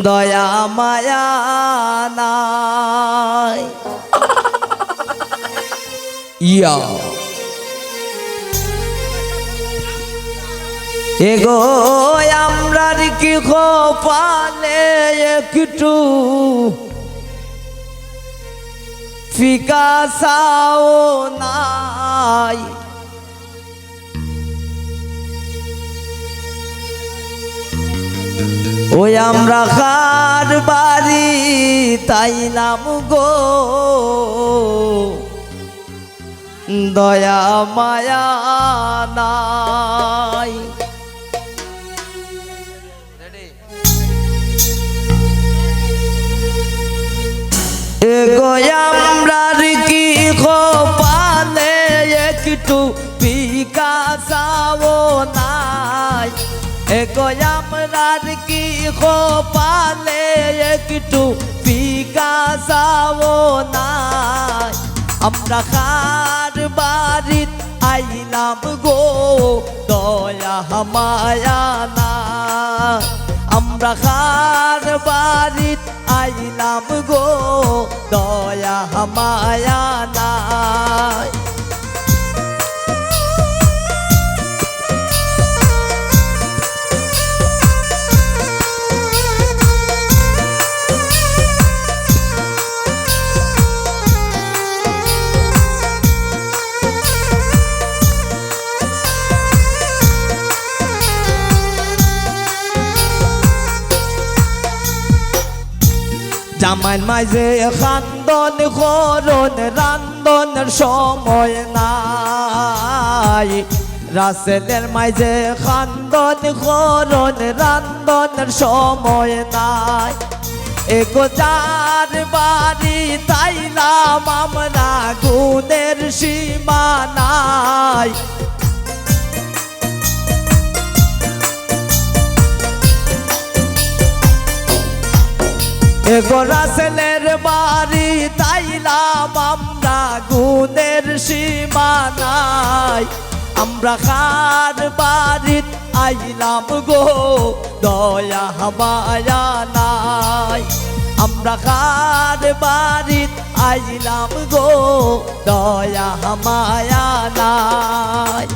দয়া মায়া নাই ইয়া এগো আমরার কি কপালে একটু ফিকা চাও নাই ওই আমরা কার বাড়ি তাইলাম গো দয়া মায়া নাই এগো আমরার কি কপালে একটু ফিকা চাও নাই এগো আমরার কি কপালে একটু ফিকা চাও নাই আমরা কার বাড়িত আইলাম গো দয়া মায়া নাই আমরা কার বাড়িত আইলাম গো দয়া মায়া নাই জামাইল মাঝে খান্দন করন রান্দনের সময় নাই রাসেলের মাঝে খান্দন করন রান্দনের সময় নাই এগো যার বাড়ি তাইলাম আমরা গুণের সীমা নাই এগো রাসেলের বাড়ি তাইলাম আমরা গুণের সীমা নাই আমরা কার বাড়িত আইলাম গো দয়া মায়া নাই আমরা কার বাড়িত আইলাম গো দয়া মায়া নাই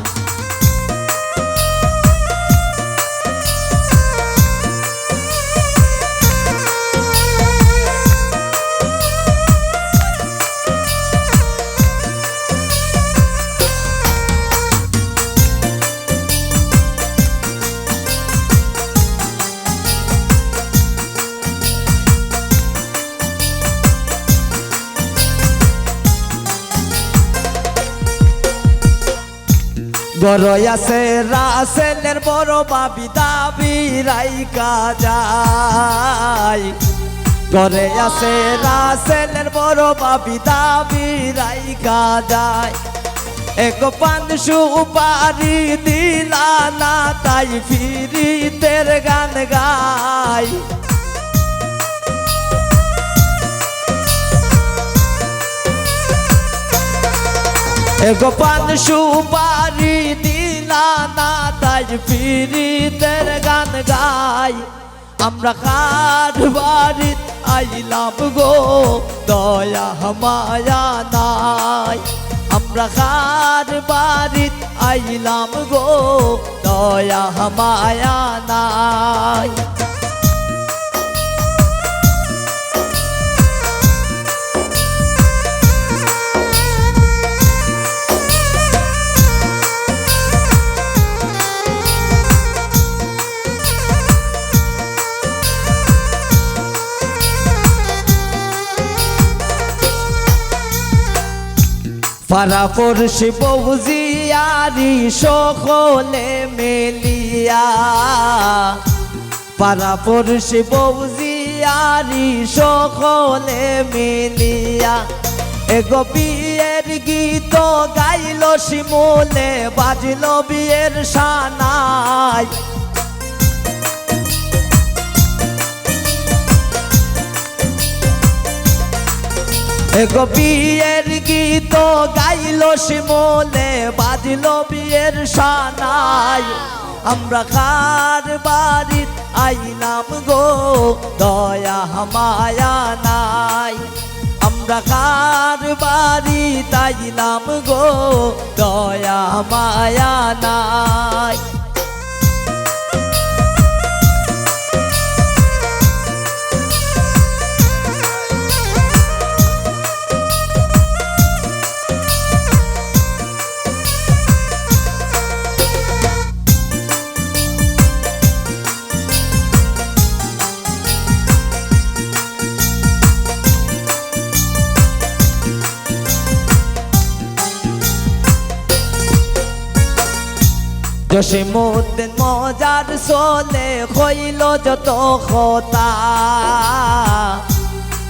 গরয় আছে রাসেলের বড় বাবি দাবি রাইকা যায় গরে আছে রাসেলের বড় বাবি দাবি রাইকা যায় এক পান সুপারি দিলা না তাই ফিরিতের গান গায় এগো পান সুপারি দিলা না তাই ফিরিতের গান গাই আমরা কার বাড়িত আইলাম গো দয়া মায়া নাই আমরা কার বাড়িত আইলাম গো দয়া মায়া নাই পাড়া পড়শি বৌজিয়ারি সকলে মেলিয়া পাড়া পড়শি বৌজিয়ারি সকলে মেলিয়া এগো বিয়ের গীত গাইল শিমুলে বাজল বিয়ের সানাই এগো বিয়ের গীত গাইল শিমুলে বাজল বিয়ের সানাই আমরা কার বাড়িত আইলাম গো দয়া মায়া নাই আমরা কার বাড়িত আইলাম গো দয়া মায়া নাই জসিমউদ্দিন মজার চলে হইল যত কথা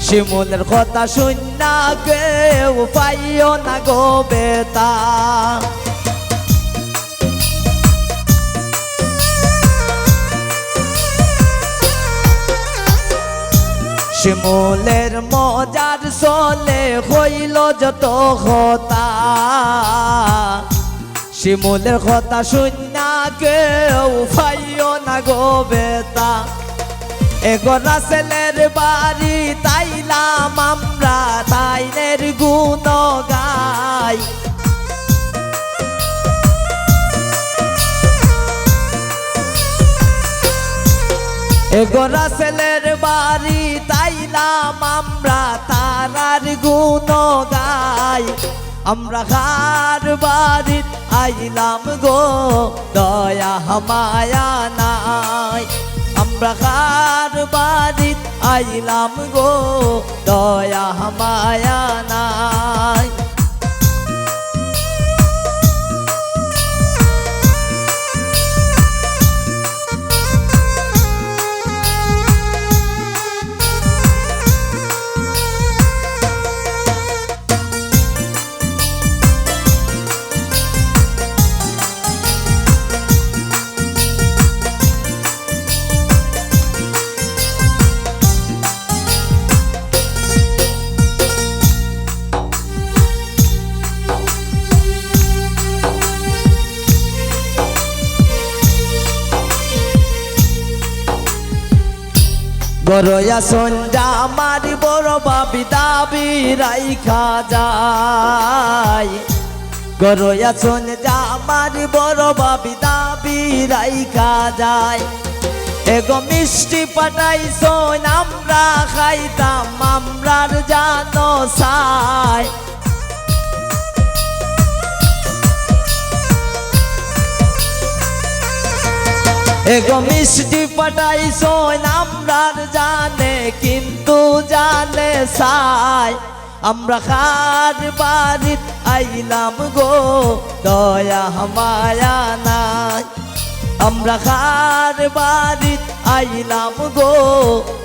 শিমুলের কথা শুননা কেউ পাইও না গো বেতা শিমুলের মজার চলে হইল যত কথা শিমুলের কথা শুননা কেউ পাইও না গো বেতা এগোরা ছেলের বাড়ি তাইলাম আমরা তাইনের গুণ গাই এগোরা ছেলের বাড়ি তাইলাম আমরা তারার গুণ গাই আমরা কার বাড়িত আইলাম গো দয়া মায়া নাই আমরা কার বাড়িত আইলাম গো দয়া মায়া নাই গরয়া সন্ধ্যা আমার বড় বাবি দাবি রাইখা যায় গরয়া সন্ধ্যা আমার বড় বাবি দাবি রাইখা যায় এগো মিষ্টি পাঠাইছো আমরা খাইতাম আমরার জানো সাই এগো মিষ্টি পাঠাইছো আমরার জানে কিন্তু জানে সাই আমরা কার বাড়িত আইলাম গো দয়া মায়া নাই আমরা কার বাড়িত আইলাম গো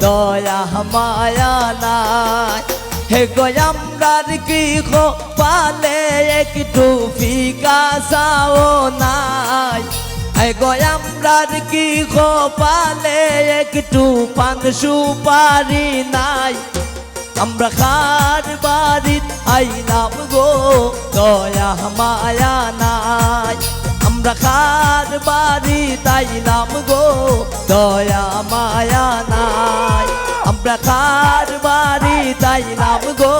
দয়া মায়া নাই হে গো আমরার কি খো পালে একটু ফিকা চাও নাই হে গো আমরার কি খো পালে একটু পান সুপারি নাই আমরা কার বাড়িত আইলাম গো দয়া মায়া নাই আমরা কার বাড়িত আইলাম গো দয়া মায়া নাই আমরা কার বাড়িত আইলাম গো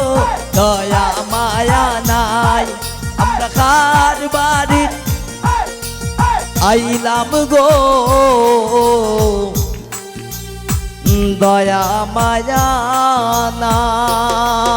দয়া মায়া নাই আমরা কার বাড়িত আইলাম গো দয়া মায়া নাই।